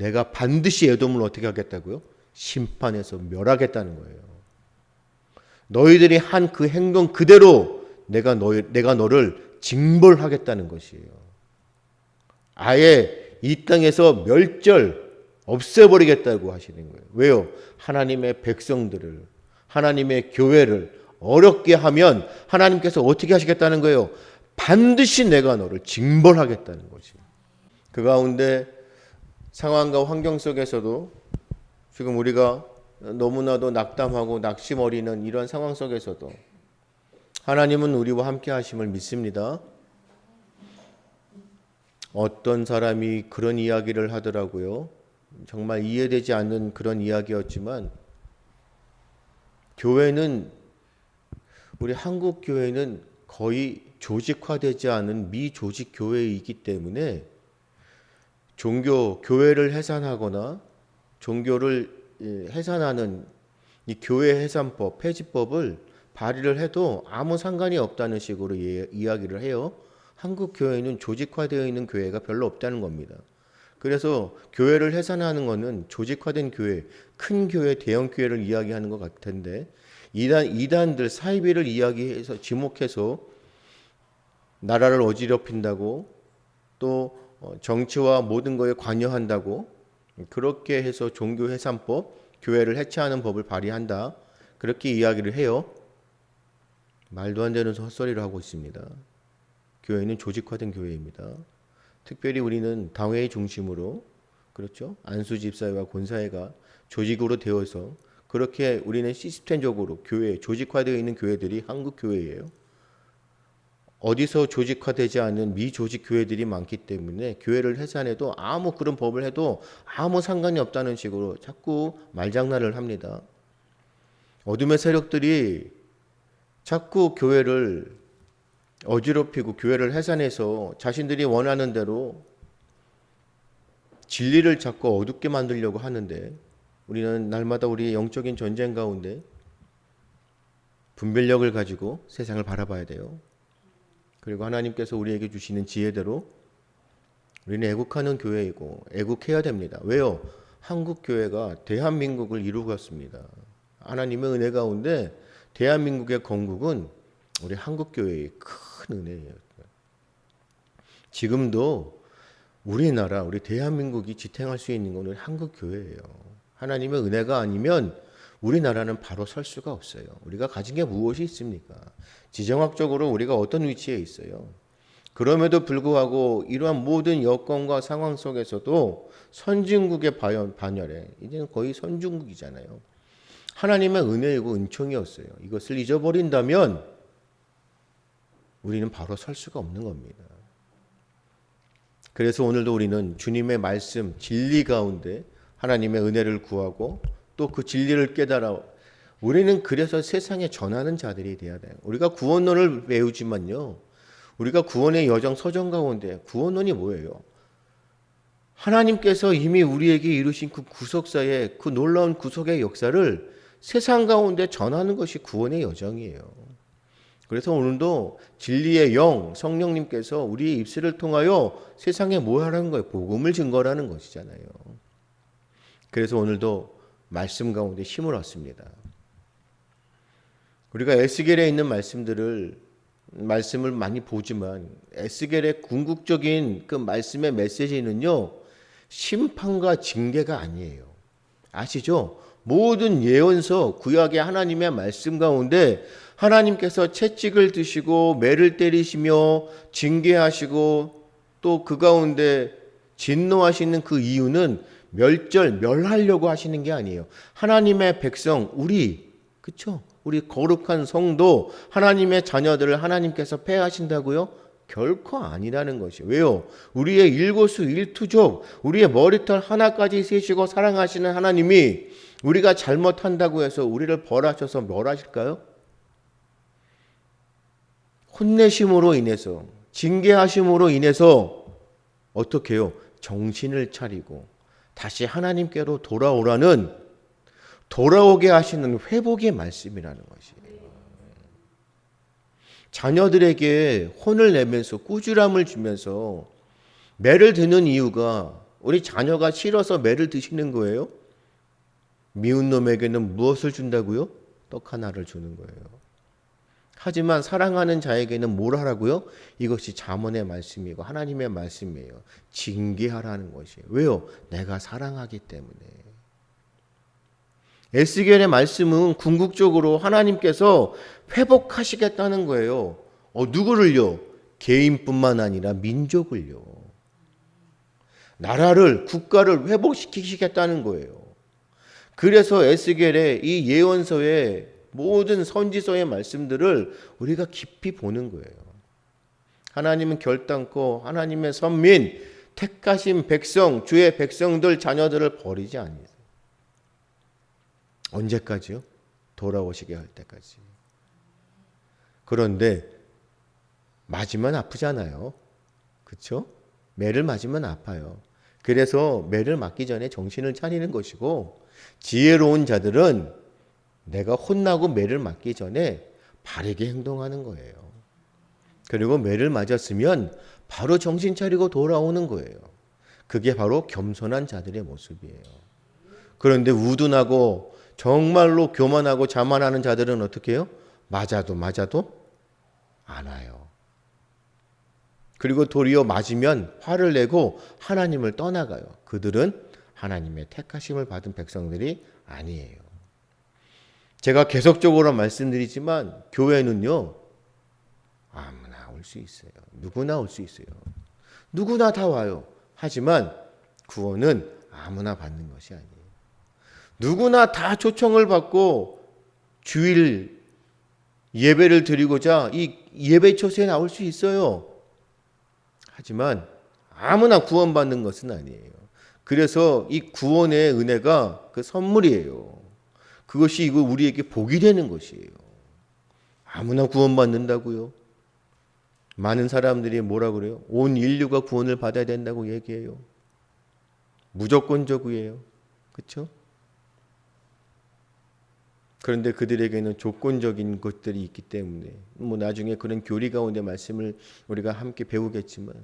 내가 반드시 에돔을 어떻게 하겠다고요? 심판해서 멸하겠다는 거예요. 너희들이 한 그 행동 그대로 내가 너를 징벌하겠다는 것이에요. 아예 이 땅에서 없애버리겠다고 하시는 거예요. 왜요? 하나님의 백성들을, 하나님의 교회를 어렵게 하면 하나님께서 어떻게 하시겠다는 거예요? 반드시 내가 너를 징벌하겠다는 거지. 그 가운데 상황과 환경 속에서도 지금 우리가 너무나도 낙담하고 낙심어리는 이런 상황 속에서도 하나님은 우리와 함께 하심을 믿습니다. 어떤 사람이 그런 이야기를 하더라고요. 정말 이해되지 않는 그런 이야기였지만 우리 한국 교회는 거의 조직화되지 않은 미조직 교회이기 때문에 교회를 해산하거나 종교를 해산하는 이 교회 해산법, 폐지법을 발의를 해도 아무 상관이 없다는 식으로 이야기를 해요. 한국 교회는 조직화되어 있는 교회가 별로 없다는 겁니다. 그래서 교회를 해산하는 것은 조직화된 교회, 큰 교회, 대형 교회를 이야기하는 것 같은데 이단들 사이비를 이야기해서 지목해서 나라를 어지럽힌다고 또 정치와 모든 것에 관여한다고 그렇게 해서 종교 해산법, 교회를 해체하는 법을 발의한다. 그렇게 이야기를 해요. 말도 안 되는 헛소리를 하고 있습니다. 교회는 조직화된 교회입니다. 특별히 우리는 당회의 중심으로 그렇죠? 안수 집사회와 권사회가 조직으로 되어서 그렇게 우리는 시스템적으로 조직화되어 있는 교회들이 한국 교회예요. 어디서 조직화되지 않은 미조직 교회들이 많기 때문에 교회를 해산해도 그런 법을 해도 아무 상관이 없다는 식으로 자꾸 말장난을 합니다. 어둠의 세력들이 자꾸 교회를 어지럽히고 교회를 해산해서 자신들이 원하는 대로 진리를 자꾸 어둡게 만들려고 하는데 우리는 날마다 우리의 영적인 전쟁 가운데 분별력을 가지고 세상을 바라봐야 돼요. 그리고 하나님께서 우리에게 주시는 지혜대로 우리는 애국하는 교회이고 애국해야 됩니다. 왜요? 한국 교회가 대한민국을 이루었습니다. 하나님의 은혜 가운데 대한민국의 건국은 우리 한국 교회의 큰 은혜예요. 지금도 우리 대한민국이 지탱할 수 있는 것은 한국 교회예요. 하나님의 은혜가 아니면 우리나라는 바로 설 수가 없어요. 우리가 가진 게 무엇이 있습니까? 지정학적으로 우리가 어떤 위치에 있어요? 그럼에도 불구하고 이러한 모든 여건과 상황 속에서도 선진국의 반열에 이제는 거의 선진국이잖아요. 하나님의 은혜이고 은총이었어요. 이것을 잊어버린다면 우리는 바로 설 수가 없는 겁니다. 그래서 오늘도 우리는 주님의 말씀, 진리 가운데 하나님의 은혜를 구하고 또 그 진리를 깨달아 우리는 그래서 세상에 전하는 자들이 돼야 돼요. 우리가 구원론을 외우지만요. 우리가 구원의 여정 서정 가운데 구원론이 뭐예요? 하나님께서 이미 우리에게 이루신 그 구속사의 그 놀라운 구속의 역사를 세상 가운데 전하는 것이 구원의 여정이에요. 그래서 오늘도 진리의 영, 성령님께서 우리의 입술을 통하여 세상에 뭐 하라는 거예요? 복음을 증거라는 것이잖아요. 그래서 오늘도 말씀 가운데 힘을 얻습니다. 우리가 에스겔에 있는 말씀을 많이 보지만 에스겔의 궁극적인 그 말씀의 메시지는요. 심판과 징계가 아니에요. 아시죠? 모든 예언서 구약의 하나님의 말씀 가운데 하나님께서 채찍을 드시고 매를 때리시며 징계하시고 또 그 가운데 진노하시는 그 이유는 멸하려고 하시는 게 아니에요. 하나님의 백성 그렇죠? 우리 거룩한 성도 하나님의 자녀들을 하나님께서 패하신다고요? 결코 아니라는 것이. 왜요? 우리의 일거수 일투족, 우리의 머리털 하나까지 세시고 사랑하시는 하나님이 우리가 잘못한다고 해서 우리를 벌하셔서 멸하실까요? 혼내심으로 인해서, 징계하심으로 인해서 어떻게 해요? 정신을 차리고 다시 하나님께로 돌아오게 하시는 회복의 말씀이라는 것이에요. 자녀들에게 혼을 내면서 꾸지람을 주면서 매를 드는 이유가 우리 자녀가 싫어서 매를 드시는 거예요? 미운 놈에게는 무엇을 준다고요? 떡 하나를 주는 거예요. 하지만 사랑하는 자에게는 뭘 하라고요? 이것이 잠언의 말씀이고 하나님의 말씀이에요. 징계하라는 것이에요. 왜요? 내가 사랑하기 때문에. 에스겔의 말씀은 궁극적으로 하나님께서 회복하시겠다는 거예요. 누구를요? 개인뿐만 아니라 민족을요. 나라를, 국가를 회복시키시겠다는 거예요. 그래서 에스겔의 이 예언서의 모든 선지서의 말씀들을 우리가 깊이 보는 거예요. 하나님은 결단코 하나님의 선민, 택하신 백성, 주의 백성들, 자녀들을 버리지 아니세요. 언제까지요? 돌아오시게 할 때까지. 그런데 맞으면 아프잖아요. 그렇죠? 매를 맞으면 아파요. 그래서 매를 맞기 전에 정신을 차리는 것이고, 지혜로운 자들은 내가 혼나고 매를 맞기 전에 바르게 행동하는 거예요. 그리고 매를 맞았으면 바로 정신 차리고 돌아오는 거예요. 그게 바로 겸손한 자들의 모습이에요. 그런데 우둔하고 정말로 교만하고 자만하는 자들은 어떻게 해요? 맞아도 안 와요. 그리고 도리어 맞으면 화를 내고 하나님을 떠나가요. 그들은 하나님의 택하심을 받은 백성들이 아니에요. 제가 계속적으로 말씀드리지만 교회는요, 아무나 올 수 있어요. 누구나 올 수 있어요. 누구나 다 와요. 하지만 구원은 아무나 받는 것이 아니에요. 누구나 다 초청을 받고 주일 예배를 드리고자 이 예배 초소에 나올 수 있어요. 하지만 아무나 구원받는 것은 아니에요. 그래서 이 구원의 은혜가 그 선물이에요. 그것이 우리에게 복이 되는 것이에요. 아무나 구원받는다고요? 많은 사람들이 뭐라 그래요? 온 인류가 구원을 받아야 된다고 얘기해요. 무조건적이에요. 그렇죠? 그런데 그들에게는 조건적인 것들이 있기 때문에 나중에 그런 교리 가운데 말씀을 우리가 함께 배우겠지만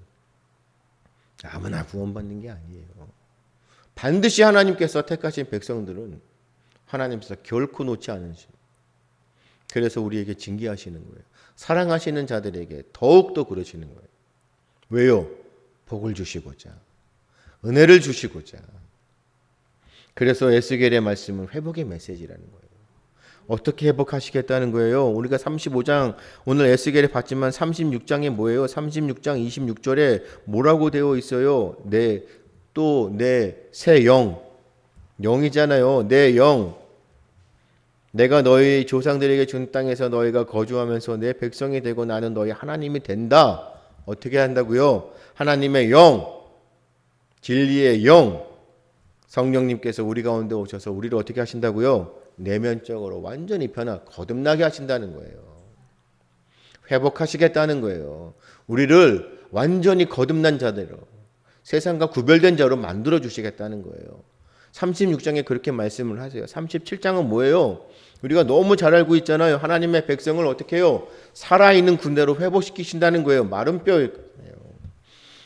아무나 구원받는 게 아니에요. 반드시 하나님께서 택하신 백성들은 하나님께서 결코 놓지 않으시고, 그래서 우리에게 징계하시는 거예요. 사랑하시는 자들에게 더욱더 그러시는 거예요. 왜요? 복을 주시고자, 은혜를 주시고자. 그래서 에스겔의 말씀은 회복의 메시지라는 거예요. 어떻게 회복하시겠다는 거예요? 우리가 35장 오늘 에스겔에 봤지만 36장에 뭐예요? 36장 26절에 뭐라고 되어 있어요? 내 새 영이잖아요. 내 영. 내가 너희 조상들에게 준 땅에서 너희가 거주하면서 내 백성이 되고 나는 너희 하나님이 된다. 어떻게 한다고요? 하나님의 영, 진리의 영, 성령님께서 우리 가운데 오셔서 우리를 어떻게 하신다고요? 내면적으로 완전히 거듭나게 하신다는 거예요. 회복하시겠다는 거예요. 우리를 완전히 거듭난 자대로, 세상과 구별된 자로 만들어 주시겠다는 거예요. 36장에 그렇게 말씀을 하세요. 37장은 뭐예요? 우리가 너무 잘 알고 있잖아요. 하나님의 백성을 어떻게 해요? 살아있는 군대로 회복시키신다는 거예요. 마른 뼈예요.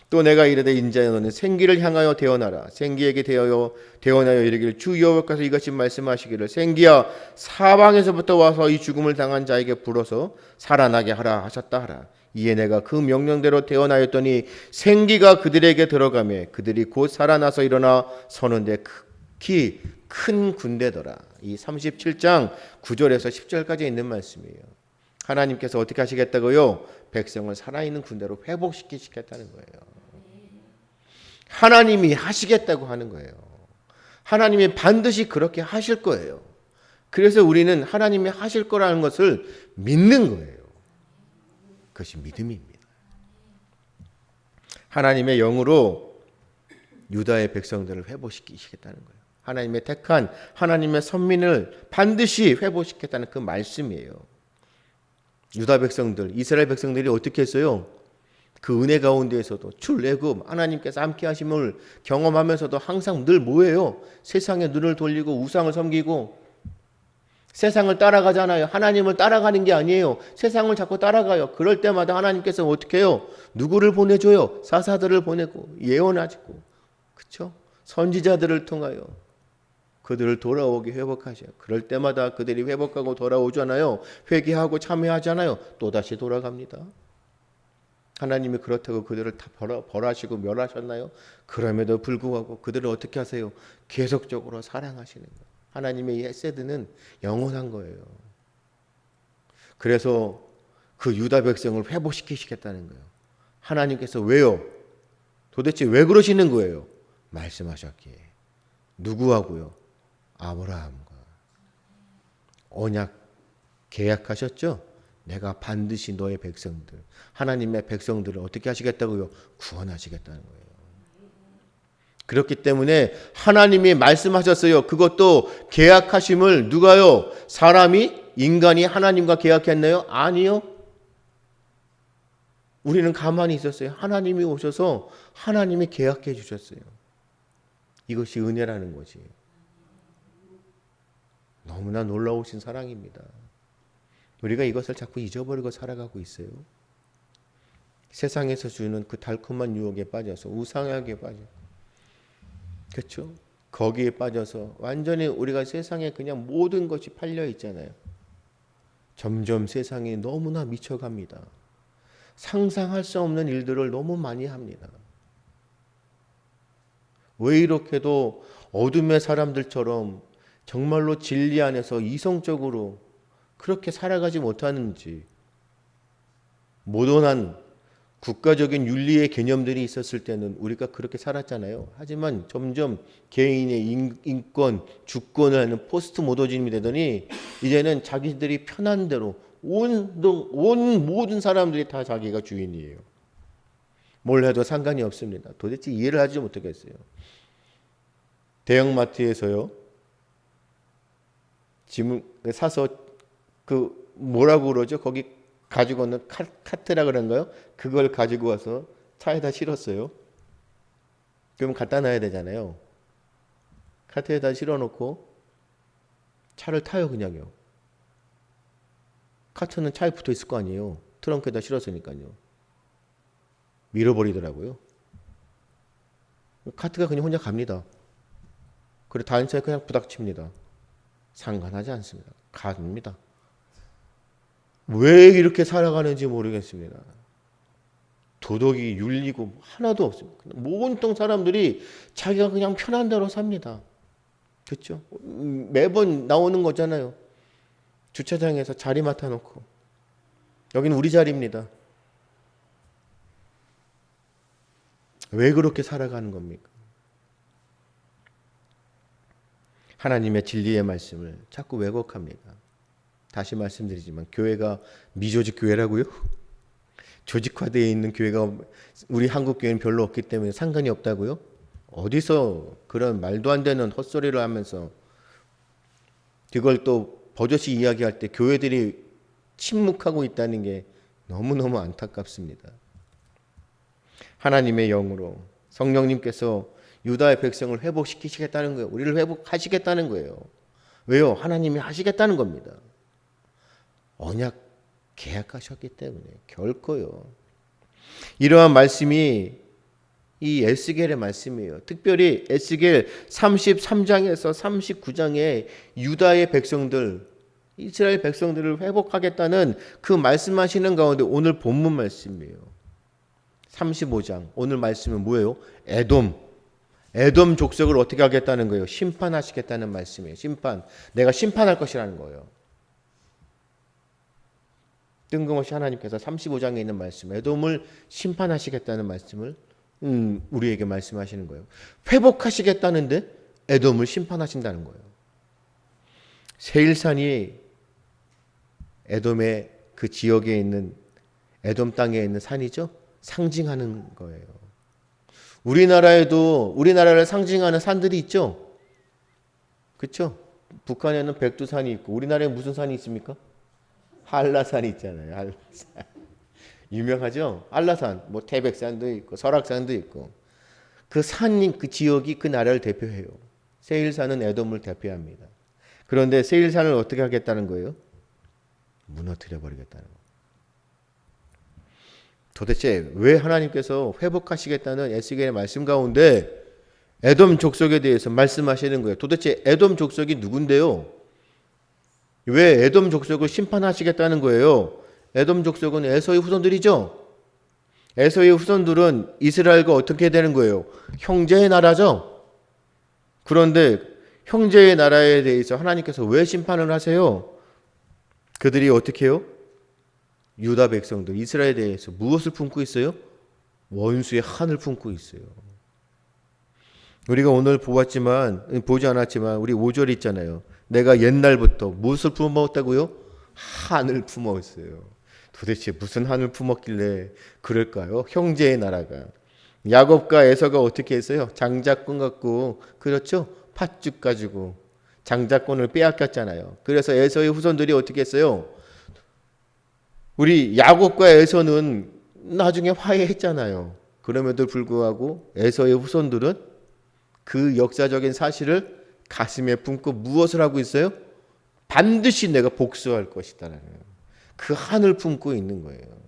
또 내가 이르되 인자여 너는 생기를 향하여 대언하라. 생기에게 대언하여 이르기를 주 여호와께서 이같이 말씀하시기를 생기야 사방에서부터 와서 이 죽음을 당한 자에게 불어서 살아나게 하라 하셨다 하라. 이에 내가 그 명령대로 대언하였더니 생기가 그들에게 들어가매 그들이 곧 살아나서 일어나 서는데 극히 큰 군대더라. 이 37장 9절에서 10절까지 있는 말씀이에요. 하나님께서 어떻게 하시겠다고요? 백성을 살아있는 군대로 회복시키시겠다는 거예요. 하나님이 하시겠다고 하는 거예요. 하나님이 반드시 그렇게 하실 거예요. 그래서 우리는 하나님이 하실 거라는 것을 믿는 거예요. 그것이 믿음입니다. 하나님의 영으로 유다의 백성들을 회복시키시겠다는 거예요. 하나님의 택한 하나님의 선민을 반드시 회복시키겠다는 그 말씀이에요. 유다 백성들, 이스라엘 백성들이 어떻게 했어요? 그 은혜 가운데에서도 출애굽 하나님께서 함께 하심을 경험하면서도 항상 늘 뭐예요? 세상에 눈을 돌리고 우상을 섬기고 세상을 따라가잖아요. 하나님을 따라가는 게 아니에요. 세상을 자꾸 따라가요. 그럴 때마다 하나님께서 어떻게 해요? 누구를 보내줘요? 사사들을 보내고 예언하시고 그렇죠? 선지자들을 통하여 그들을 돌아오게 회복하셔요. 그럴 때마다 그들이 회복하고 돌아오잖아요. 회개하고 참회하잖아요. 또다시 돌아갑니다. 하나님이 그렇다고 그들을 다 벌하시고 멸하셨나요? 그럼에도 불구하고 그들을 어떻게 하세요? 계속적으로 사랑하시는 거예요. 하나님의 이 헤세드는 영원한 거예요. 그래서 그 유다 백성을 회복시키시겠다는 거예요. 하나님께서 왜요? 도대체 왜 그러시는 거예요? 말씀하셨기에. 누구하고요? 아브라함과 언약 계약하셨죠? 내가 반드시 너의 백성들, 하나님의 백성들을 어떻게 하시겠다고요? 구원하시겠다는 거예요. 그렇기 때문에 하나님이 말씀하셨어요. 그것도 계약하심을 누가요? 사람이, 인간이 하나님과 계약했나요? 아니요. 우리는 가만히 있었어요. 하나님이 오셔서 하나님이 계약해 주셨어요. 이것이 은혜라는 거지. 너무나 놀라우신 사랑입니다. 우리가 이것을 자꾸 잊어버리고 살아가고 있어요. 세상에서 주는 그 달콤한 유혹에 빠져서 우상하게 빠져. 그렇죠? 거기에 빠져서 완전히 우리가 세상에 그냥 모든 것이 팔려 있잖아요. 점점 세상이 너무나 미쳐갑니다. 상상할 수 없는 일들을 너무 많이 합니다. 왜 이렇게도 어둠의 사람들처럼 정말로 진리 안에서 이성적으로 그렇게 살아가지 못하는지, 모던한 국가적인 윤리의 개념들이 있었을 때는 우리가 그렇게 살았잖아요. 하지만 점점 개인의 인권, 주권을 하는 포스트 모더니즘이 되더니 이제는 자기들이 편한 대로 온 모든 사람들이 다 자기가 주인이에요. 뭘 해도 상관이 없습니다. 도대체 이해를 하지 못하겠어요. 대형마트에서요, 짐을 사서 그 뭐라고 그러죠? 거기 가지고 오는 카트라 그런가요? 그걸 가지고 와서 차에다 실었어요. 그럼 갖다 놔야 되잖아요. 카트에다 실어놓고 차를 타요, 그냥요. 카트는 차에 붙어 있을 거 아니에요. 트렁크에다 실었으니까요. 밀어버리더라고요. 카트가 그냥 혼자 갑니다. 그리고 다른 차에 그냥 부닥칩니다. 상관하지 않습니다. 갑니다. 왜 이렇게 살아가는지 모르겠습니다. 도덕이 윤리고 하나도 없습니다. 온통 사람들이 자기가 그냥 편한 대로 삽니다. 그렇죠? 매번 나오는 거잖아요. 주차장에서 자리 맡아놓고 여기는 우리 자리입니다. 왜 그렇게 살아가는 겁니까? 하나님의 진리의 말씀을 자꾸 왜곡합니다. 다시 말씀드리지만 교회가 미조직 교회라고요? 조직화되어 있는 교회가 우리 한국 교회는 별로 없기 때문에 상관이 없다고요? 어디서 그런 말도 안 되는 헛소리를 하면서 그걸 또 버젓이 이야기할 때 교회들이 침묵하고 있다는 게 너무너무 안타깝습니다. 하나님의 영으로 성령님께서 유다의 백성을 회복시키시겠다는 거예요. 우리를 회복하시겠다는 거예요. 왜요? 하나님이 하시겠다는 겁니다. 언약 계약하셨기 때문에 결코요. 이러한 말씀이 이 에스겔의 말씀이에요. 특별히 에스겔 33장에서 39장에 유다의 백성들, 이스라엘 백성들을 회복하겠다는 그 말씀하시는 가운데 오늘 본문 말씀이에요. 35장 오늘 말씀은 뭐예요? 에돔 족속을 어떻게 하겠다는 거예요? 심판하시겠다는 말씀이에요. 심판. 내가 심판할 것이라는 거예요. 뜬금없이 하나님께서 35장에 있는 말씀, 에돔을 심판하시겠다는 말씀을 우리에게 말씀하시는 거예요. 회복하시겠다는데 에돔을 심판하신다는 거예요. 세일산이 에돔의 그 지역에 있는 에돔 땅에 있는 산이죠. 상징하는 거예요. 우리나라를 상징하는 산들이 있죠. 그렇죠? 북한에는 백두산이 있고 우리나라에 무슨 산이 있습니까? 한라산이 있잖아요. 한라산. 유명하죠? 한라산. 뭐 태백산도 있고 설악산도 있고. 그 산이 그 지역이 그 나라를 대표해요. 세일산은 에돔을 대표합니다. 그런데 세일산을 어떻게 하겠다는 거예요? 무너뜨려 버리겠다는 거예요. 도대체 왜 하나님께서 회복하시겠다는 에스겔의 말씀 가운데 에돔 족속에 대해서 말씀하시는 거예요. 도대체 에돔 족속이 누군데요? 왜 에돔 족속을 심판하시겠다는 거예요? 에돔 족속은 에서의 후손들이죠. 에서의 후손들은 이스라엘과 어떻게 되는 거예요? 형제의 나라죠. 그런데 형제의 나라에 대해서 하나님께서 왜 심판을 하세요? 그들이 어떻게 해요? 유다 백성들, 이스라엘에 대해서 무엇을 품고 있어요? 원수의 한을 품고 있어요. 우리가 오늘 보지 않았지만 우리 5절 있잖아요. 내가 옛날부터 무엇을 품었다고요? 한을 품었어요. 도대체 무슨 한을 품었길래 그럴까요? 형제의 나라가. 야곱과 에서가 어떻게 했어요? 장자권 갖고, 그렇죠? 팥죽 가지고 장자권을 빼앗겼잖아요. 그래서 에서의 후손들이 어떻게 했어요? 우리 야곱과 에서는 나중에 화해했잖아요. 그럼에도 불구하고 에서의 후손들은 그 역사적인 사실을 가슴에 품고 무엇을 하고 있어요? 반드시 내가 복수할 것이다라는 그 한을 품고 있는 거예요.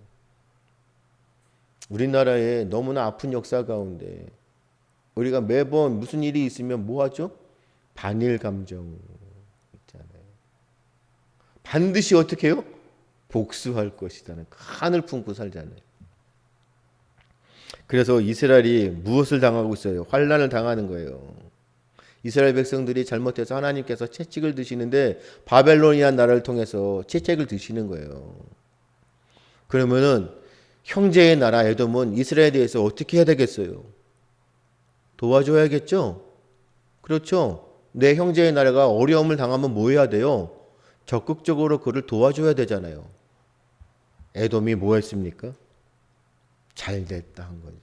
우리나라에 너무나 아픈 역사 가운데 우리가 매번 무슨 일이 있으면 뭐 하죠? 반일 감정 있잖아요. 반드시 어떻게 해요? 복수할 것이다는 그 한을 품고 살잖아요. 그래서 이스라엘이 무엇을 당하고 있어요? 환난을 당하는 거예요. 이스라엘 백성들이 잘못해서 하나님께서 채찍을 드시는데 바벨론이라는 나라를 통해서 채찍을 드시는 거예요. 그러면은 형제의 나라 에돔은 이스라엘에 대해서 어떻게 해야 되겠어요? 도와줘야겠죠? 그렇죠? 내 형제의 나라가 어려움을 당하면 뭐 해야 돼요? 적극적으로 그를 도와줘야 되잖아요. 에돔이 뭐 했습니까? 잘 됐다 한 거죠.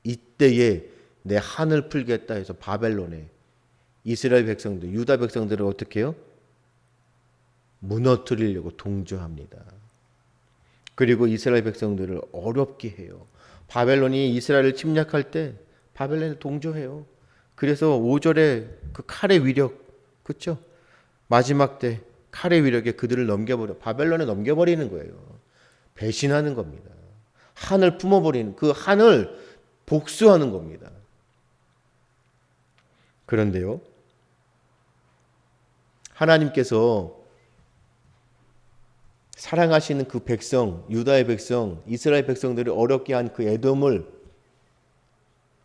이때에 내 한을 풀겠다 해서 바벨론에 이스라엘 백성들, 유다 백성들을 어떻게 해요? 무너뜨리려고 동조합니다. 그리고 이스라엘 백성들을 어렵게 해요. 바벨론이 이스라엘을 침략할 때 바벨론에 동조해요. 그래서 5절에 그 칼의 위력, 그렇죠? 마지막 때 칼의 위력에 그들을 바벨론에 넘겨버리는 거예요. 배신하는 겁니다. 한을 품어버리는, 그 한을 복수하는 겁니다. 그런데요, 하나님께서 사랑하시는 그 백성, 유다의 백성, 이스라엘 백성들을 어렵게 한 그 에돔을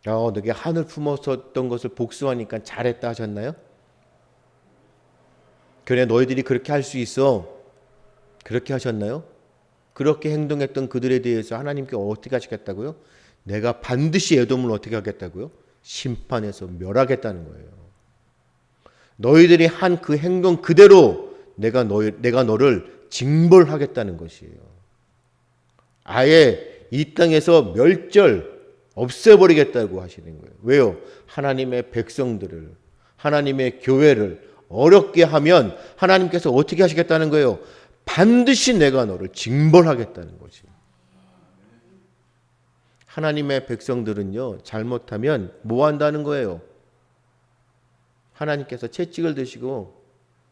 너게 한을 품었었던 것을 복수하니까 잘했다 하셨나요? 그래 너희들이 그렇게 할 수 있어. 그렇게 하셨나요? 그렇게 행동했던 그들에 대해서 하나님께 어떻게 하시겠다고요? 내가 반드시 에돔을 어떻게 하겠다고요? 심판해서 멸하겠다는 거예요. 너희들이 한 그 행동 그대로 내가 너를 징벌하겠다는 것이에요. 아예 이 땅에서 없애버리겠다고 하시는 거예요. 왜요? 하나님의 백성들을, 하나님의 교회를 어렵게 하면 하나님께서 어떻게 하시겠다는 거예요? 반드시 내가 너를 징벌하겠다는 거지. 하나님의 백성들은요, 잘못하면 뭐 한다는 거예요? 하나님께서 채찍을 드시고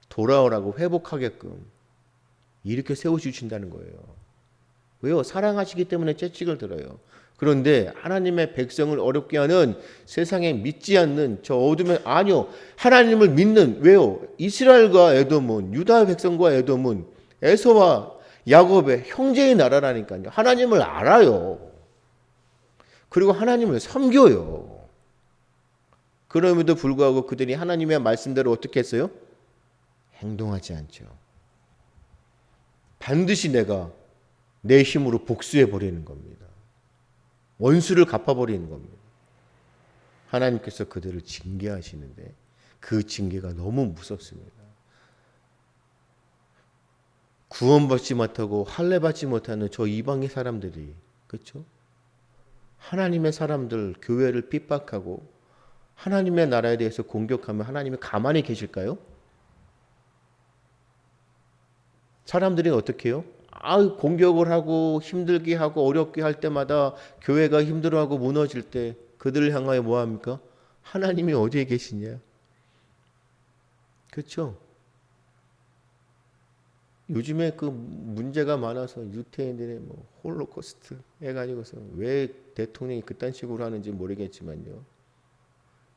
돌아오라고 회복하게끔 이렇게 세워주신다는 거예요. 왜요? 사랑하시기 때문에 채찍을 들어요. 그런데 하나님의 백성을 어렵게 하는 세상에 믿지 않는 저 어둠에, 아니요, 하나님을 믿는, 왜요? 이스라엘과 에돔은, 유다 백성과 에돔은 에서와 야곱의 형제의 나라라니까요. 하나님을 알아요. 그리고 하나님을 섬겨요. 그럼에도 불구하고 그들이 하나님의 말씀대로 어떻게 했어요? 행동하지 않죠. 반드시 내가 내 힘으로 복수해 버리는 겁니다. 원수를 갚아버리는 겁니다. 하나님께서 그들을 징계하시는데 그 징계가 너무 무섭습니다. 구원받지 못하고 할례받지 못하는 저 이방의 사람들이, 그렇죠? 하나님의 사람들, 교회를 핍박하고 하나님의 나라에 대해서 공격하면 하나님이 가만히 계실까요? 사람들이 어떻게 해요? 공격을 하고 힘들게 하고 어렵게 할 때마다 교회가 힘들어하고 무너질 때 그들을 향하여 뭐 합니까? 하나님이 어디에 계시냐? 그렇죠? 요즘에 그 문제가 많아서 유태인들의 뭐 홀로코스트 해가지고서 왜 대통령이 그딴 식으로 하는지 모르겠지만요.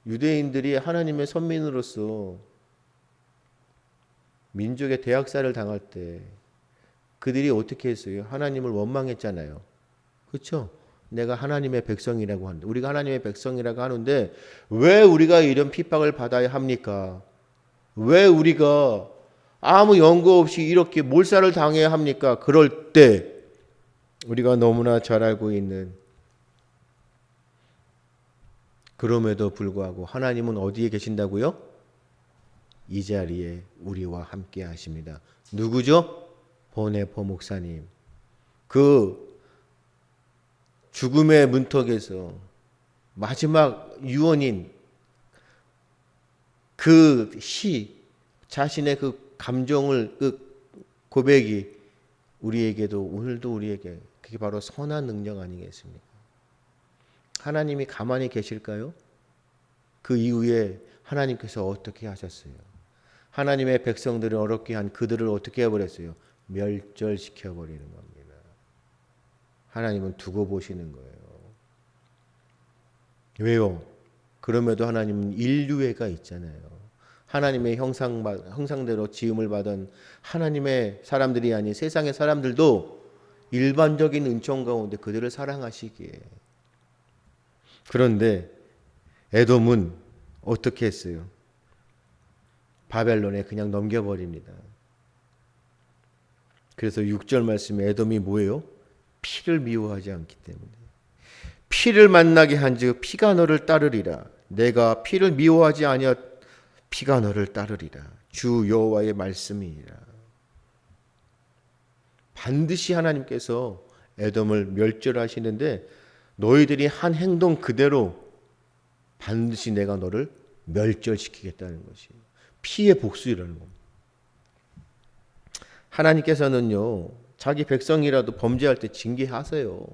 유대인들이 하나님의 선민으로서 민족의 대학살을 당할 때 그들이 어떻게 했어요? 하나님을 원망했잖아요. 그렇죠? 내가 하나님의 백성이라고 하는데, 우리가 하나님의 백성이라고 하는데 왜 우리가 이런 핍박을 받아야 합니까? 왜 우리가 아무 연고 없이 이렇게 몰살을 당해야 합니까? 그럴 때 우리가 너무나 잘 알고 있는, 그럼에도 불구하고 하나님은 어디에 계신다고요? 이 자리에 우리와 함께 하십니다. 누구죠? 보네포 목사님. 그 죽음의 문턱에서 마지막 유언인 그 시, 자신의 그 감정을, 그 고백이 우리에게도, 오늘도 우리에게 그게 바로 선한 능력 아니겠습니까? 하나님이 가만히 계실까요? 그 이후에 하나님께서 어떻게 하셨어요? 하나님의 백성들을 어렵게 한 그들을 어떻게 해버렸어요? 멸절시켜 버리는 겁니다. 하나님은 두고 보시는 거예요. 왜요? 그럼에도 하나님은 인류애가 있잖아요. 하나님의 형상대로 지음을 받은 하나님의 사람들이 아닌 세상의 사람들도 일반적인 은총 가운데 그들을 사랑하시기에. 그런데 에돔은 어떻게 했어요? 바벨론에 그냥 넘겨버립니다. 그래서 6절 말씀에 에돔이 뭐예요? 피를 미워하지 않기 때문에. 피를 만나게 한즉 피가 너를 따르리라. 내가 피를 미워하지 아니하여 피가 너를 따르리라. 주 여호와의 말씀이니라. 반드시 하나님께서 에돔을 멸절하시는데 너희들이 한 행동 그대로 반드시 내가 너를 멸절시키겠다는 것이 피의 복수라는 겁니다. 하나님께서는요, 자기 백성이라도 범죄할 때 징계하세요.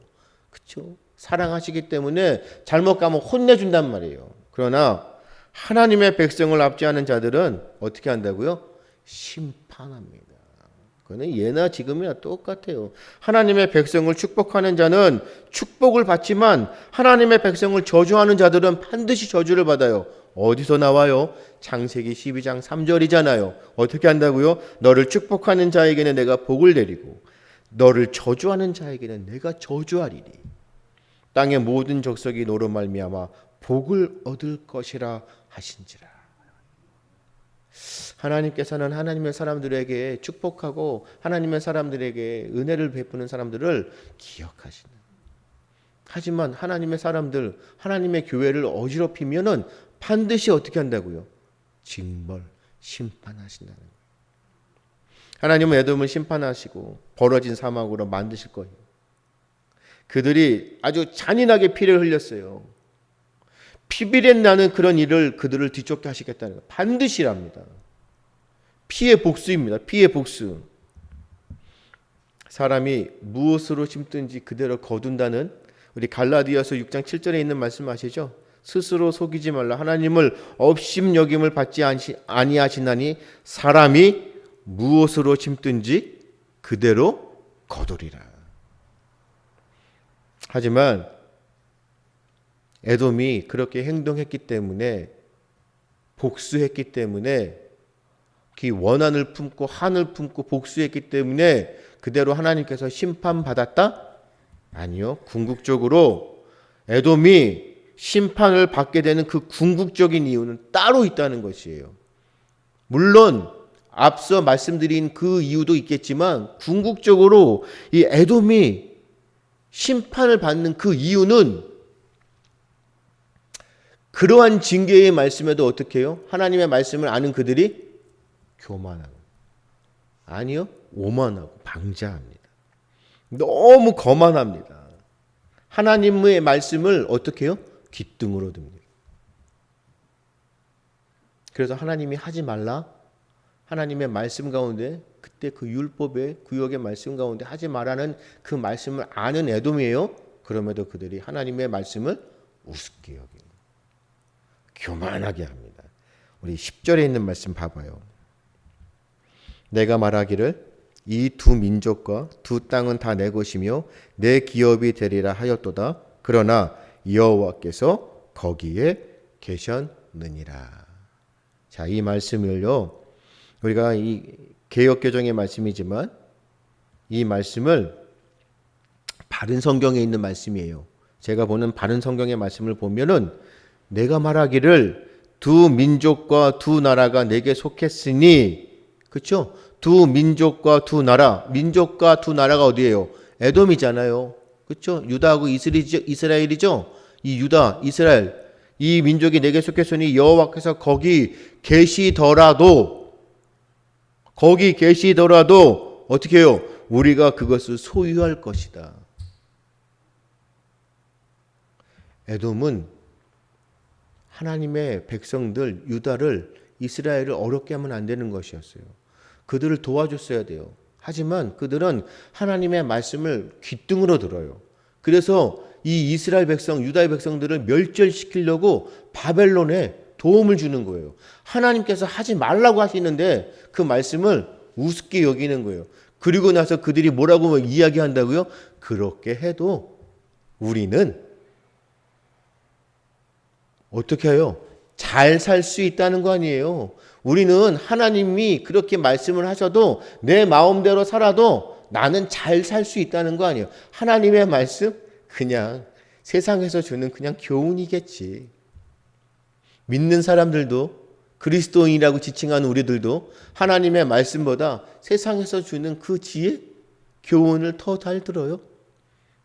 그렇죠? 사랑하시기 때문에 잘못 가면 혼내준단 말이에요. 그러나 하나님의 백성을 압제하는 자들은 어떻게 한다고요? 심판합니다. 그거는 예나 지금이나 똑같아요. 하나님의 백성을 축복하는 자는 축복을 받지만 하나님의 백성을 저주하는 자들은 반드시 저주를 받아요. 어디서 나와요? 창세기 12장 3절이잖아요. 어떻게 한다고요? 너를 축복하는 자에게는 내가 복을 내리고 너를 저주하는 자에게는 내가 저주하리니 땅의 모든 족속이 너로 말미암아 복을 얻을 것이라 하신지라. 하나님께서는 하나님의 사람들에게 축복하고 하나님의 사람들에게 은혜를 베푸는 사람들을 기억하시는. 하지만 하나님의 사람들, 하나님의 교회를 어지럽히면은 반드시 어떻게 한다고요? 징벌, 심판하신다는 거예요. 하나님은 에돔을 심판하시고 벌어진 사막으로 만드실 거예요. 그들이 아주 잔인하게 피를 흘렸어요. 피비렛 나는 그런 일을 그들을 뒤쫓게 하시겠다는 거예요. 반드시랍니다. 피의 복수입니다. 피의 복수. 사람이 무엇으로 심든지 그대로 거둔다는 우리 갈라디아서 6장 7절에 있는 말씀 아시죠? 스스로 속이지 말라. 하나님을 업심여김을 받지 아니하시나니 사람이 무엇으로 심든지 그대로 거두리라. 하지만 에돔이 그렇게 행동했기 때문에, 복수했기 때문에, 그 원한을 품고 한을 품고 복수했기 때문에 그대로 하나님께서 심판받았다? 아니요. 궁극적으로 에돔이 심판을 받게 되는 그 궁극적인 이유는 따로 있다는 것이에요. 물론 앞서 말씀드린 그 이유도 있겠지만 궁극적으로 이 에돔이 심판을 받는 그 이유는 그러한 징계의 말씀에도 어떻게 해요? 하나님의 말씀을 아는 그들이 교만하고, 아니요, 오만하고 방자합니다. 너무 거만합니다. 하나님의 말씀을 어떻게 해요? 귓등으로 듭니다. 그래서 하나님이 하지 말라, 하나님의 말씀 가운데, 그때 그 율법의 구역의 말씀 가운데 하지 말라는 그 말씀을 아는 에돔이에요. 그럼에도 그들이 하나님의 말씀을 우습게 여깁니다. 교만하게 합니다. 우리 10절에 있는 말씀 봐봐요. 내가 말하기를 이 두 민족과 두 땅은 다 내 것이며 내 기업이 되리라 하였도다. 그러나 여호와께서 거기에 계셨느니라. 되었느니라. 자, 이 말씀을요, 우리가 이 개역개정의 말씀이지만 이 말씀을 바른 성경에 있는 말씀이에요. 제가 보는 바른 성경의 말씀을 보면은 내가 말하기를 두 민족과 두 나라가 내게 속했으니, 그렇죠? 두 민족과 두 나라, 민족과 두 나라가 어디예요? 에돔이잖아요. 그렇죠? 유다하고 이스라엘이죠. 이 유다, 이스라엘, 이 민족이 내게 속했으니 여호와께서 거기 계시더라도 어떻게 해요? 우리가 그것을 소유할 것이다. 에돔은 하나님의 백성들 유다를, 이스라엘을 어렵게 하면 안 되는 것이었어요. 그들을 도와줬어야 돼요. 하지만 그들은 하나님의 말씀을 귓등으로 들어요. 그래서 이 이스라엘 백성, 유다의 백성들을 멸절시키려고 바벨론에 도움을 주는 거예요. 하나님께서 하지 말라고 하시는데 그 말씀을 우습게 여기는 거예요. 그리고 나서 그들이 뭐라고 이야기한다고요? 그렇게 해도 우리는 어떻게 해요? 잘 살 수 있다는 거 아니에요. 우리는 하나님이 그렇게 말씀을 하셔도 내 마음대로 살아도 나는 잘 살 수 있다는 거 아니에요. 하나님의 말씀? 그냥 세상에서 주는 그냥 교훈이겠지. 믿는 사람들도, 그리스도인이라고 지칭하는 우리들도 하나님의 말씀보다 세상에서 주는 그 지혜, 교훈을 더 잘 들어요.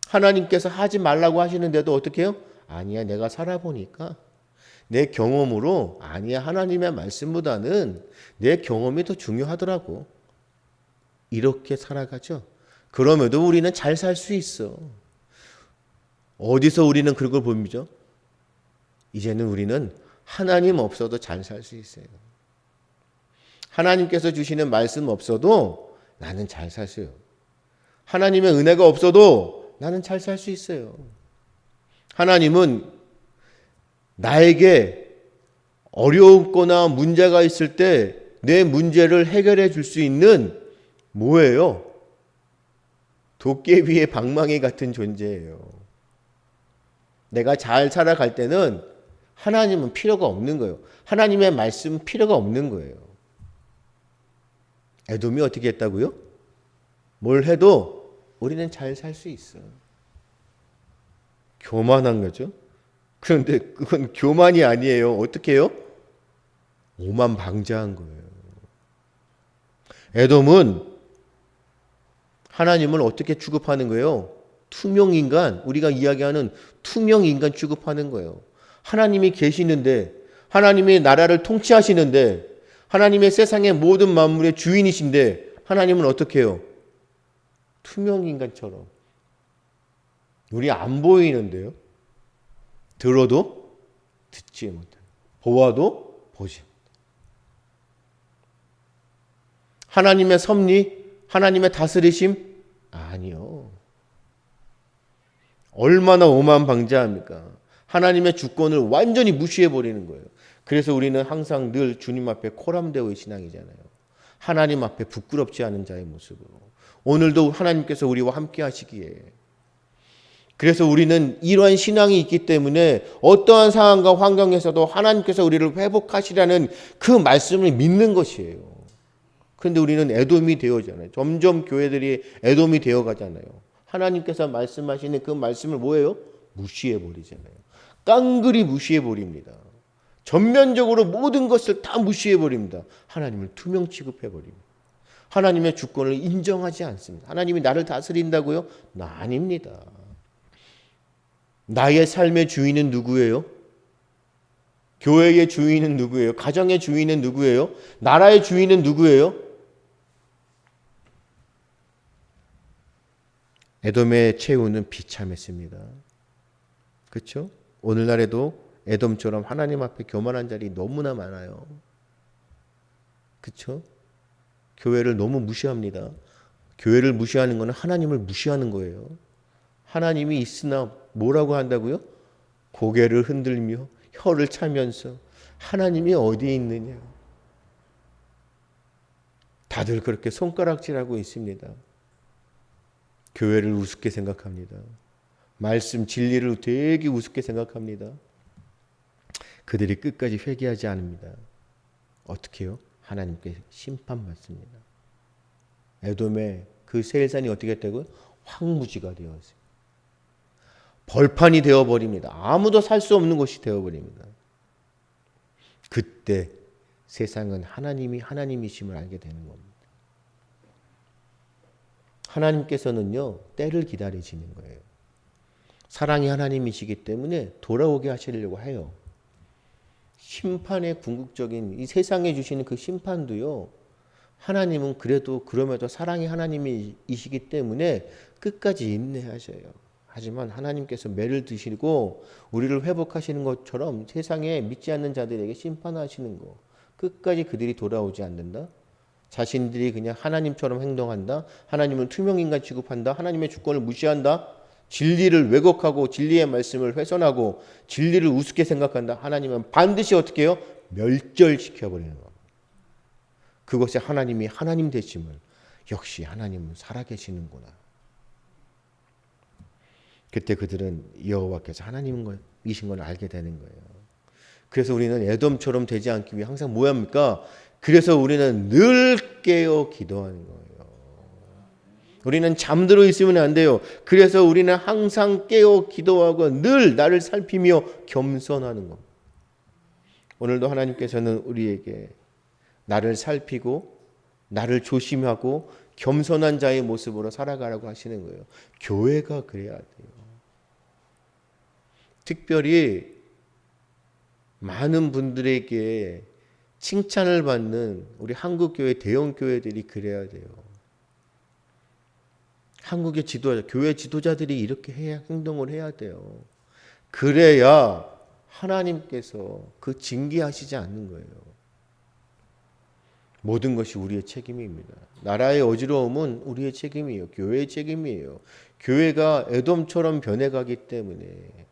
하나님께서 하지 말라고 하시는데도 어떻게 해요? 아니야, 내가 살아보니까 내 경험으로, 아니야, 하나님의 말씀보다는 내 경험이 더 중요하더라고. 이렇게 살아가죠. 그럼에도 우리는 잘 살 수 있어. 어디서 우리는 그걸 봅니다. 이제는 우리는 하나님 없어도 잘 살 수 있어요. 하나님께서 주시는 말씀 없어도 나는 잘 살 수 있어요. 하나님의 은혜가 없어도 나는 잘 살 수 있어요. 하나님은 나에게 어려웠거나 문제가 있을 때 내 문제를 해결해 줄 수 있는 뭐예요? 도깨비의 방망이 같은 존재예요. 내가 잘 살아갈 때는 하나님은 필요가 없는 거예요. 하나님의 말씀은 필요가 없는 거예요. 에돔이 어떻게 했다고요? 뭘 해도 우리는 잘 살 수 있어. 교만한 거죠. 그런데 그건 교만이 아니에요. 어떻게 해요? 오만방자한 거예요. 에돔은 하나님을 어떻게 취급하는 거예요? 투명인간, 우리가 이야기하는 투명인간 취급하는 거예요. 하나님이 계시는데, 하나님이 나라를 통치하시는데, 하나님의 세상의 모든 만물의 주인이신데 하나님은 어떻게 해요? 투명인간처럼. 우리 안 보이는데요. 들어도 듣지 못해요. 보아도 보지 못해요. 하나님의 섭리, 하나님의 다스리심? 아니요. 얼마나 오만방자합니까? 하나님의 주권을 완전히 무시해버리는 거예요. 그래서 우리는 항상 늘 주님 앞에 코람되어의 신앙이잖아요. 하나님 앞에 부끄럽지 않은 자의 모습으로. 오늘도 하나님께서 우리와 함께 하시기에. 그래서 우리는 이러한 신앙이 있기 때문에 어떠한 상황과 환경에서도 하나님께서 우리를 회복하시라는 그 말씀을 믿는 것이에요. 그런데 우리는 에돔이 되어잖아요. 점점 교회들이 에돔이 되어가잖아요. 하나님께서 말씀하시는 그 말씀을 뭐예요? 무시해버리잖아요. 깡그리 무시해버립니다. 전면적으로 모든 것을 다 무시해버립니다. 하나님을 투명 취급해버립니다. 하나님의 주권을 인정하지 않습니다. 하나님이 나를 다스린다고요? 아닙니다. 나의 삶의 주인은 누구예요? 교회의 주인은 누구예요? 가정의 주인은 누구예요? 나라의 주인은 누구예요? 에돔의 최후는 비참했습니다. 그렇죠? 오늘날에도 에돔처럼 하나님 앞에 교만한 자리 너무나 많아요. 그렇죠? 교회를 너무 무시합니다. 교회를 무시하는 것은 하나님을 무시하는 거예요. 하나님이 있으나 뭐라고 한다고요? 고개를 흔들며 혀를 차면서 하나님이 어디에 있느냐. 다들 그렇게 손가락질하고 있습니다. 교회를 우습게 생각합니다. 말씀 진리를 되게 우습게 생각합니다. 그들이 끝까지 회개하지 않습니다. 어떻게 해요? 하나님께 심판받습니다. 에돔의 그 세일산이 어떻게 했다고요? 황무지가 되었어요. 벌판이 되어버립니다. 아무도 살 수 없는 곳이 되어버립니다. 그때 세상은 하나님이 하나님이심을 알게 되는 겁니다. 하나님께서는요, 때를 기다리시는 거예요. 사랑이 하나님이시기 때문에 돌아오게 하시려고 해요. 심판의 궁극적인 이 세상에 주시는 그 심판도요, 하나님은 그래도 그럼에도 사랑이 하나님이시기 때문에 끝까지 인내하셔요. 하지만 하나님께서 매를 드시고 우리를 회복하시는 것처럼 세상에 믿지 않는 자들에게 심판하시는 거, 끝까지 그들이 돌아오지 않는다. 자신들이 그냥 하나님처럼 행동한다. 하나님을 투명인간 취급한다. 하나님의 주권을 무시한다. 진리를 왜곡하고 진리의 말씀을 훼손하고 진리를 우습게 생각한다. 하나님은 반드시 어떻게 해요? 멸절시켜버리는 겁니다. 그것에 하나님이 하나님 되심을, 역시 하나님은 살아계시는구나. 그때 그들은 여호와께서 하나님이신 걸 알게 되는 거예요. 그래서 우리는 에돔처럼 되지 않기 위해 항상 뭐 합니까? 그래서 우리는 늘 깨어 기도하는 거예요. 우리는 잠들어 있으면 안 돼요. 그래서 우리는 항상 깨어 기도하고 늘 나를 살피며 겸손하는 겁니다. 오늘도 하나님께서는 우리에게 나를 살피고 나를 조심하고 겸손한 자의 모습으로 살아가라고 하시는 거예요. 교회가 그래야 돼요. 특별히 많은 분들에게 칭찬을 받는 우리 한국교회 대형교회들이 그래야 돼요. 한국의 교회 지도자들이 이렇게 행동을 해야 돼요. 그래야 하나님께서 그 징계하시지 않는 거예요. 모든 것이 우리의 책임입니다. 나라의 어지러움은 우리의 책임이에요. 교회의 책임이에요. 교회가 에돔처럼 변해가기 때문에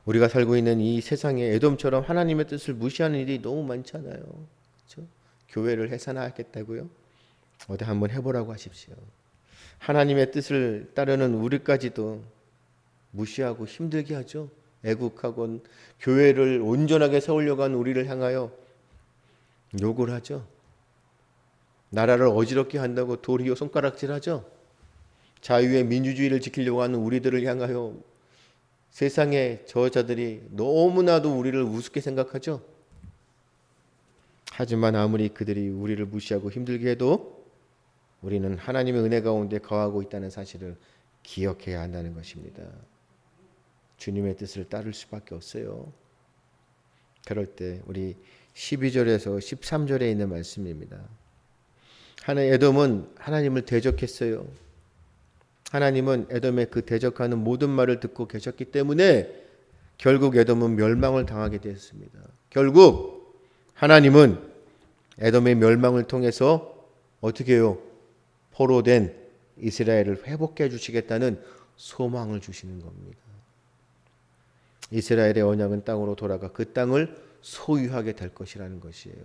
우리가 살고 있는 이 세상에 에돔처럼 하나님의 뜻을 무시하는 일이 너무 많잖아요. 그렇죠? 교회를 해산하겠다고요? 어디 한번 해보라고 하십시오. 하나님의 뜻을 따르는 우리까지도 무시하고 힘들게 하죠. 애국하곤 교회를 온전하게 세우려고 하는 우리를 향하여 욕을 하죠. 나라를 어지럽게 한다고 도리어 손가락질하죠. 자유의 민주주의를 지키려고 하는 우리들을 향하여 세상의 저자들이 너무나도 우리를 우습게 생각하죠. 하지만 아무리 그들이 우리를 무시하고 힘들게 해도 우리는 하나님의 은혜 가운데 거하고 있다는 사실을 기억해야 한다는 것입니다. 주님의 뜻을 따를 수밖에 없어요. 그럴 때 우리 12절에서 13절에 있는 말씀입니다. 에돔은 하나님을 대적했어요. 하나님은 에돔의 그 대적하는 모든 말을 듣고 계셨기 때문에 결국 에돔은 멸망을 당하게 되었습니다. 결국 하나님은 에돔의 멸망을 통해서 어떻게 해요? 포로된 이스라엘을 회복해 주시겠다는 소망을 주시는 겁니다. 이스라엘의 언약은 땅으로 돌아가 그 땅을 소유하게 될 것이라는 것이에요.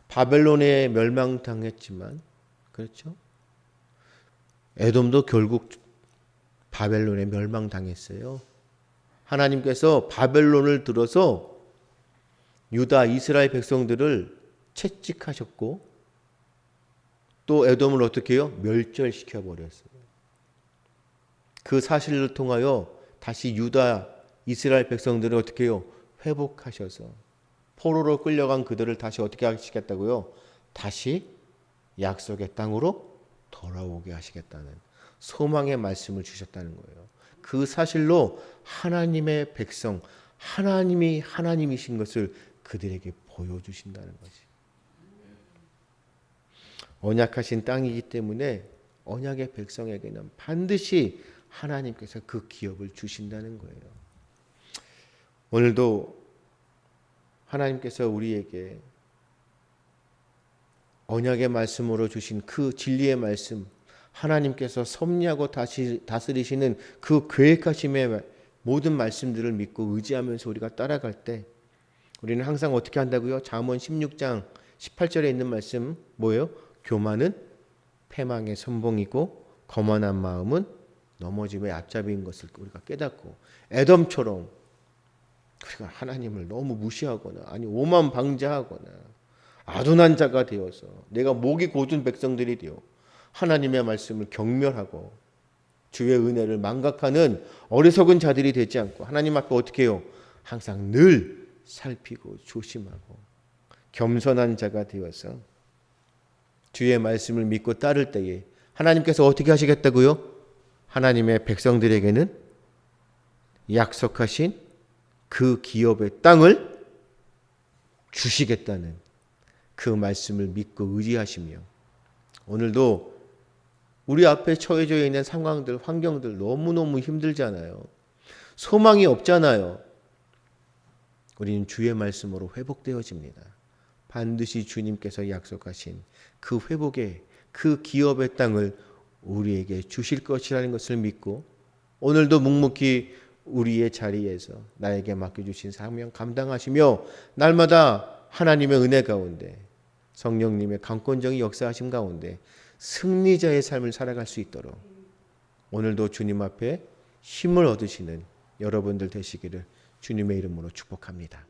바벨론에 멸망당했지만, 그렇죠? 에돔도 결국 바벨론에 멸망당했어요. 하나님께서 바벨론을 들어서 유다 이스라엘 백성들을 채찍하셨고 또 에돔을 어떻게 해요? 멸절시켜 버렸어요. 그 사실을 통하여 다시 유다 이스라엘 백성들을 어떻게 해요? 회복하셔서 포로로 끌려간 그들을 다시 어떻게 하시겠다고요? 다시 약속의 땅으로 돌아오게 하시겠다는 소망의 말씀을 주셨다는 거예요. 그 사실로 하나님의 백성, 하나님이 하나님이신 것을 그들에게 보여주신다는 거지. 언약하신 땅이기 때문에 언약의 백성에게는 반드시 하나님께서 그 기업을 주신다는 거예요. 오늘도 하나님께서 우리에게 언약의 말씀으로 주신 그 진리의 말씀, 하나님께서 섭리하고 다스리시는 그 계획하심의 모든 말씀들을 믿고 의지하면서 우리가 따라갈 때 우리는 항상 어떻게 한다고요? 잠언 16장 18절에 있는 말씀 뭐예요? 교만은 패망의 선봉이고 거만한 마음은 넘어짐의 앞잡이인 것을 우리가 깨닫고 에돔처럼 우리가 하나님을 너무 무시하거나 아니 오만방자하거나 아둔한 자가 되어서 내가 목이 고든 백성들이 되어 하나님의 말씀을 경멸하고 주의 은혜를 망각하는 어리석은 자들이 되지 않고 하나님 앞에 어떻게 해요? 항상 늘 살피고 조심하고 겸손한 자가 되어서 주의 말씀을 믿고 따를 때에 하나님께서 어떻게 하시겠다고요? 하나님의 백성들에게는 약속하신 그 기업의 땅을 주시겠다는 그 말씀을 믿고 의지하시며 오늘도 우리 앞에 처해져 있는 상황들, 환경들 너무너무 힘들잖아요. 소망이 없잖아요. 우리는 주의 말씀으로 회복되어집니다. 반드시 주님께서 약속하신 그 회복의 그 기업의 땅을 우리에게 주실 것이라는 것을 믿고 오늘도 묵묵히 우리의 자리에서 나에게 맡겨주신 사명 감당하시며 날마다 하나님의 은혜 가운데 성령님의 강권적인 역사하심 가운데 승리자의 삶을 살아갈 수 있도록 오늘도 주님 앞에 힘을 얻으시는 여러분들 되시기를 주님의 이름으로 축복합니다.